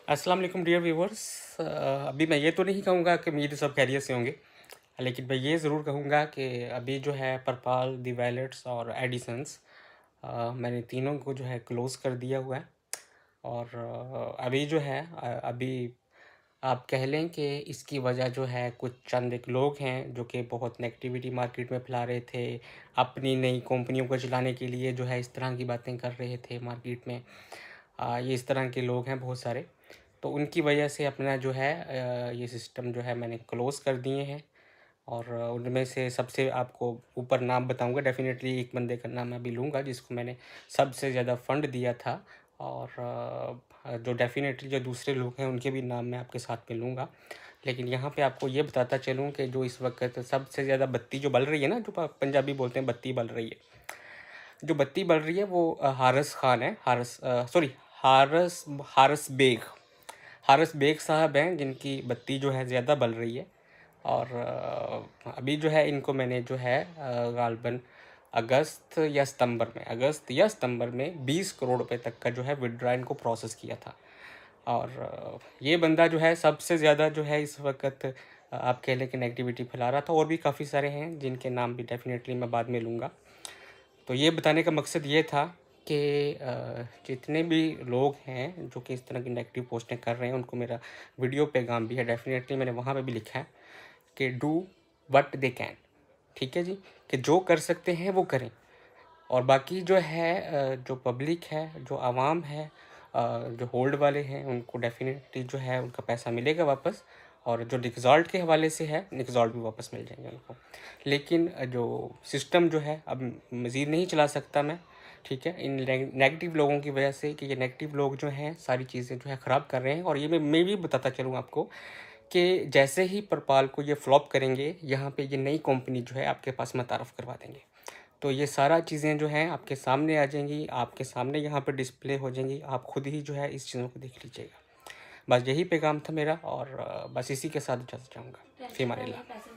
अस्सलाम वालेकुम dear viewers. अभी मैं ये तो नहीं कहूँगा कि मेरे सब खैरियत से होंगे, लेकिन मैं ये ज़रूर कहूँगा कि अभी जो है परपाल, दी वैलेट्स और एडिसन्स, मैंने तीनों को जो है क्लोज़ कर दिया हुआ है। और अभी जो है अभी आप कह लें कि इसकी वजह जो है कुछ चंद एक लोग हैं जो कि बहुत नेगेटिविटी मार्केट में फैला रहे थे, अपनी नई कंपनियों को चलाने के लिए जो है इस तरह की बातें कर रहे थे मार्केट में। ये इस तरह के लोग हैं बहुत सारे, तो उनकी वजह से अपना जो है ये सिस्टम जो है मैंने क्लोज़ कर दिए हैं। और उनमें से सबसे आपको ऊपर नाम बताऊंगा, डेफ़िनेटली एक बंदे का नाम मैं अभी लूँगा जिसको मैंने सबसे ज़्यादा फ़ंड दिया था। और जो डेफ़िनेटली जो दूसरे लोग हैं उनके भी नाम मैं आपके साथ में लूँगा। लेकिन यहाँ पे आपको ये बताता चलूँ कि जो इस वक्त सबसे ज़्यादा बत्ती जो बल रही है ना, जो पंजाबी बोलते हैं बत्ती बल रही है, जो बत्ती बल रही है वो हारस खान है। हारस बेग साहब हैं जिनकी बत्ती जो है ज़्यादा बल रही है। और अभी जो है इनको मैंने जो है गालबन अगस्त या सितंबर में 20 करोड़ रुपए तक का जो है विड्रॉ इनको प्रोसेस किया था। और ये बंदा जो है सबसे ज़्यादा जो है इस वक्त आप कह लें कि नेगेटिविटी फैला रहा था। और भी काफ़ी सारे हैं जिनके नाम भी डेफिनेटली मैं बाद में लूँगा। तो ये बताने का मकसद ये था कि जितने भी लोग हैं जो कि इस तरह की नेगेटिव पोस्टें कर रहे हैं उनको मेरा वीडियो पैगाम भी है, डेफिनेटली मैंने वहाँ पे भी लिखा है कि डू व्हाट दे कैन। ठीक है जी, कि जो कर सकते हैं वो करें। और बाकी जो है जो पब्लिक है, जो आवाम है, जो होल्ड वाले हैं, उनको डेफिनेटली जो है उनका पैसा मिलेगा वापस। और जो निकज़ॉल्ट के हवाले से है, निकज़ॉल्ट भी वापस मिल जाएंगे उनको। लेकिन जो सिस्टम जो है अब मज़ीद नहीं चला सकता मैं, ठीक है, इन नेगेटिव लोगों की वजह से, कि ये नेगेटिव लोग जो हैं सारी चीज़ें जो है ख़राब कर रहे हैं। और ये मैं भी बताता चलूँ आपको कि जैसे ही परपाल को ये फ्लॉप करेंगे, यहाँ पे ये नई कंपनी जो है आपके पास मुतारफ़ करवा देंगे। तो ये सारा चीज़ें जो हैं आपके सामने आ जाएंगी, आपके सामने यहाँ पे डिस्प्ले हो जाएंगी, आप खुद ही जो है इस चीज़ों को देख लीजिएगा। बस यही पैगाम था मेरा, और बस इसी के साथ इजाज़त चाहूँगा। फ़ी अमानिल्लाह।